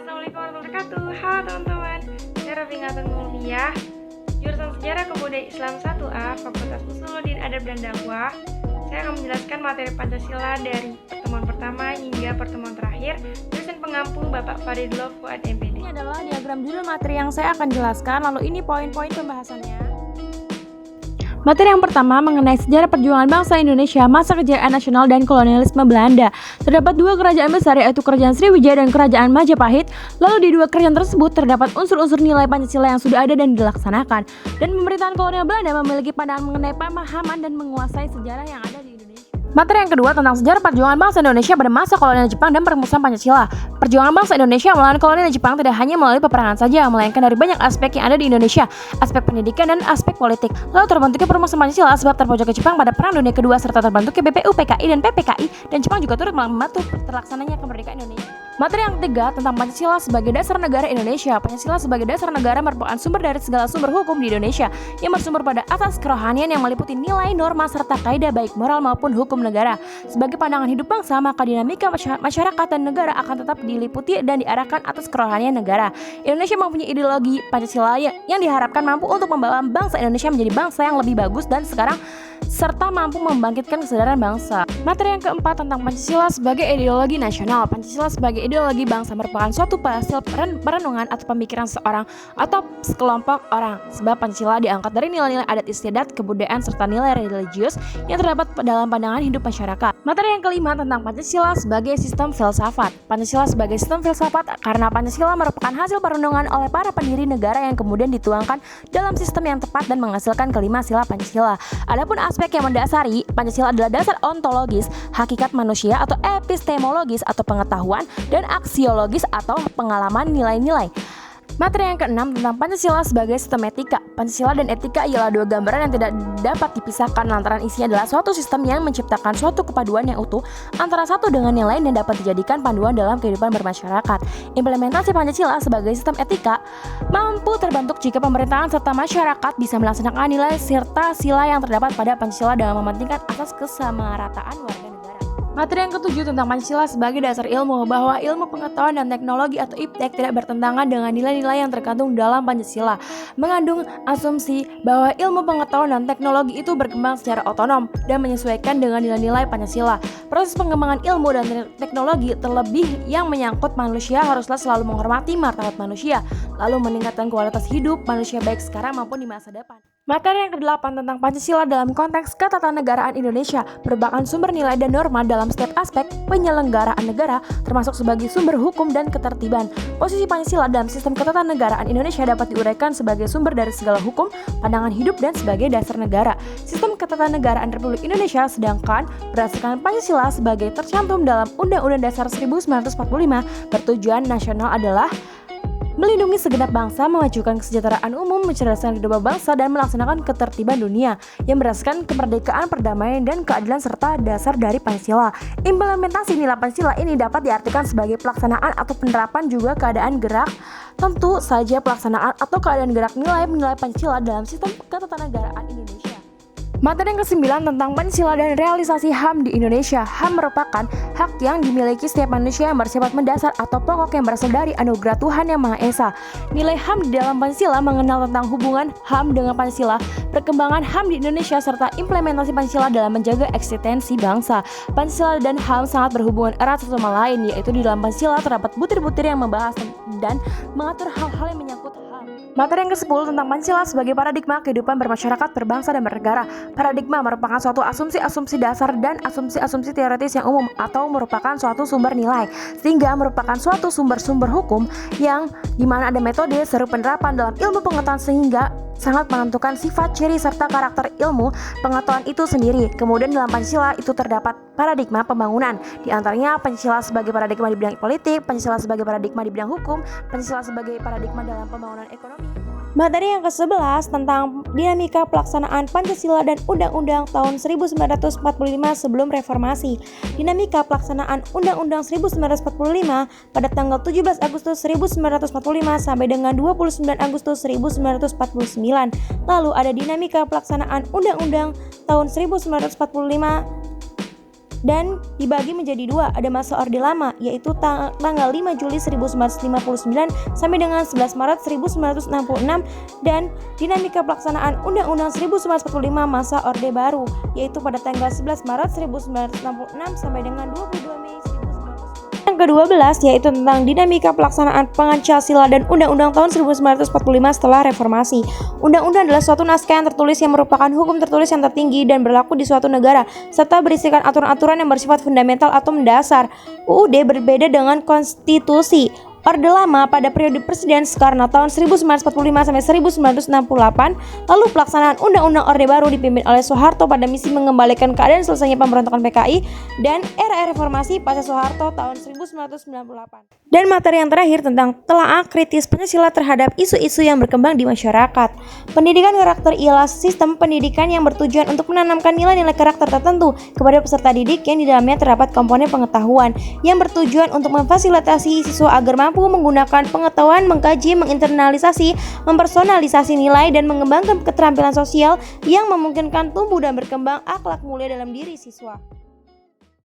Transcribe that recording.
Assalamualaikum warahmatullahi wabarakatuh. Halo teman-teman, saya Rafi Ngatan Mulia, jurusan Sejarah Kebudayaan Islam 1A, Fakultas Usuluddin Adab dan Dakwah. Saya akan menjelaskan materi Pancasila dari pertemuan pertama hingga pertemuan terakhir. Dosen pengampu Bapak Faridullah Fuad MPD. Ini adalah diagram judul materi yang saya akan jelaskan, lalu ini poin-poin pembahasannya. Materi yang pertama mengenai sejarah perjuangan bangsa Indonesia masa kejayaan nasional dan kolonialisme Belanda. Terdapat dua kerajaan besar, yaitu Kerajaan Sriwijaya dan Kerajaan Majapahit. Lalu di dua kerajaan tersebut terdapat unsur-unsur nilai Pancasila yang sudah ada dan dilaksanakan. Dan pemerintahan kolonial Belanda memiliki pandangan mengenai pemahaman dan menguasai sejarah yang ada di Indonesia. Materi yang kedua tentang sejarah perjuangan bangsa Indonesia pada masa kolonial Jepang dan perumusan Pancasila. Perjuangan bangsa Indonesia melawan kolonial Jepang tidak hanya melalui peperangan saja, melainkan dari banyak aspek yang ada di Indonesia, aspek pendidikan dan aspek politik. Lalu terbentuknya perumusan Pancasila sebab terpojoknya Jepang pada Perang Dunia Kedua serta terbentuknya BPU, PKI, dan PPKI, dan Jepang juga turut membantu terlaksananya kemerdekaan Indonesia. Materi yang ketiga tentang Pancasila sebagai dasar negara Indonesia. Pancasila sebagai dasar negara merupakan sumber dari segala sumber hukum di Indonesia yang bersumber pada asas kerohanian yang meliputi nilai, norma, serta kaidah baik moral maupun hukum negara. Sebagai pandangan hidup bangsa, maka dinamika masyarakat dan negara akan tetap diliputi dan diarahkan atas kerohanian negara. Indonesia mempunyai ideologi Pancasila yang diharapkan mampu untuk membawa bangsa Indonesia menjadi bangsa yang lebih bagus dan sekarang serta mampu membangkitkan kesadaran bangsa. Materi yang keempat tentang Pancasila sebagai ideologi nasional. Pancasila sebagai ideologi bangsa merupakan suatu hasil perenungan atau pemikiran seorang atau sekelompok orang. Sebab Pancasila diangkat dari nilai-nilai adat istiadat, kebudayaan, serta nilai religius yang terdapat dalam pandangan hidup masyarakat. Materi yang kelima tentang Pancasila sebagai sistem filsafat. Pancasila sebagai sistem filsafat karena Pancasila merupakan hasil perenungan oleh para pendiri negara yang kemudian dituangkan dalam sistem yang tepat dan menghasilkan kelima sila Pancasila. Adapun aspek yang mendasari Pancasila adalah dasar ontologis, hakikat manusia atau epistemologis atau pengetahuan, dan aksiologis atau pengalaman nilai-nilai. Materi yang keenam tentang Pancasila sebagai sistem etika. Pancasila dan etika ialah dua gambaran yang tidak dapat dipisahkan lantaran isinya adalah suatu sistem yang menciptakan suatu kepaduan yang utuh antara satu dengan yang lain dan dapat dijadikan panduan dalam kehidupan bermasyarakat. Implementasi Pancasila sebagai sistem etika mampu terbentuk jika pemerintahan serta masyarakat bisa melaksanakan nilai serta sila yang terdapat pada Pancasila dalam mementingkan asas kesamarataan warga negara. Materi yang ketujuh tentang Pancasila sebagai dasar ilmu, bahwa ilmu pengetahuan dan teknologi atau IPTEK tidak bertentangan dengan nilai-nilai yang terkandung dalam Pancasila, mengandung asumsi bahwa ilmu pengetahuan dan teknologi itu berkembang secara otonom dan menyesuaikan dengan nilai-nilai Pancasila. Proses pengembangan ilmu dan teknologi terlebih yang menyangkut manusia haruslah selalu menghormati martabat manusia, lalu meningkatkan kualitas hidup manusia baik sekarang maupun di masa depan. Materi yang kedelapan tentang Pancasila dalam konteks ketatanegaraan Indonesia merupakan sumber nilai dan norma dalam setiap aspek penyelenggaraan negara, termasuk sebagai sumber hukum dan ketertiban. Posisi Pancasila dalam sistem ketatanegaraan Indonesia dapat diuraikan sebagai sumber dari segala hukum, pandangan hidup, dan sebagai dasar negara. Sistem ketatanegaraan Republik Indonesia sedangkan berdasarkan Pancasila sebagai tercantum dalam Undang-Undang Dasar 1945 bertujuan nasional adalah melindungi segenap bangsa, memajukan kesejahteraan umum, mencerdaskan kehidupan bangsa, dan melaksanakan ketertiban dunia yang berdasarkan kemerdekaan, perdamaian, dan keadilan serta dasar dari Pancasila. Implementasi nilai Pancasila ini dapat diartikan sebagai pelaksanaan atau penerapan juga keadaan gerak. Tentu saja pelaksanaan atau keadaan gerak nilai-nilai Pancasila dalam sistem ketatanegaraan Indonesia. Materi yang ke-9 tentang Pancasila dan realisasi HAM di Indonesia. HAM merupakan hak yang dimiliki setiap manusia yang bersifat mendasar atau pokok yang berasal dari anugerah Tuhan Yang Maha Esa. Nilai HAM di dalam Pancasila mengenal tentang hubungan HAM dengan Pancasila, perkembangan HAM di Indonesia, serta implementasi Pancasila dalam menjaga eksistensi bangsa. Pancasila dan HAM sangat berhubungan erat satu sama lain, yaitu di dalam Pancasila terdapat butir-butir yang membahas dan mengatur hal-hal yang menyangkut HAM. Materi yang ke-10 tentang Pancasila sebagai paradigma kehidupan bermasyarakat, berbangsa, dan bernegara. Paradigma merupakan suatu asumsi-asumsi dasar dan asumsi-asumsi teoritis yang umum atau merupakan suatu sumber nilai, sehingga merupakan suatu sumber-sumber hukum yang dimana ada metode seru penerapan dalam ilmu pengetahuan sehingga sangat menentukan sifat, ciri, serta karakter ilmu pengetahuan itu sendiri. Kemudian dalam Pancasila itu terdapat paradigma pembangunan, di antaranya Pancasila sebagai paradigma di bidang politik, Pancasila sebagai paradigma di bidang hukum, Pancasila sebagai paradigma dalam pembangunan ekonomi. Materi yang ke-11 tentang dinamika pelaksanaan Pancasila dan Undang-Undang tahun 1945 sebelum reformasi. Dinamika pelaksanaan Undang-Undang 1945 pada tanggal 17 Agustus 1945 sampai dengan 29 Agustus 1949. Lalu ada dinamika pelaksanaan Undang-Undang tahun 1945 dan dibagi menjadi dua. Ada masa Orde Lama, yaitu tanggal 5 Juli 1959 sampai dengan 11 Maret 1966, dan dinamika pelaksanaan Undang-Undang 1945 masa Orde Baru, yaitu pada tanggal 11 Maret 1966 sampai dengan 22 Mei 1990. Yang ke-12 yaitu tentang dinamika pelaksanaan Pancasila dan Undang-Undang tahun 1945 setelah reformasi. Undang-undang adalah suatu naskah yang tertulis yang merupakan hukum tertulis yang tertinggi dan berlaku di suatu negara, serta berisikan aturan-aturan yang bersifat fundamental atau mendasar. UUD berbeda dengan konstitusi. Orde Lama pada periode Presiden Soekarno tahun 1945 sampai 1968, lalu pelaksanaan Undang-Undang Orde Baru dipimpin oleh Soeharto pada misi mengembalikan keadaan selesainya pemberontakan PKI, dan era reformasi pasca Soeharto tahun 1998. Dan materi yang terakhir tentang telaah kritis Pancasila terhadap isu-isu yang berkembang di masyarakat. Pendidikan karakter ialah sistem pendidikan yang bertujuan untuk menanamkan nilai-nilai karakter tertentu kepada peserta didik yang di dalamnya terdapat komponen pengetahuan yang bertujuan untuk memfasilitasi siswa agar mampu menggunakan pengetahuan, mengkaji, menginternalisasi, mempersonalisasi nilai, dan mengembangkan keterampilan sosial yang memungkinkan tumbuh dan berkembang akhlak mulia dalam diri siswa.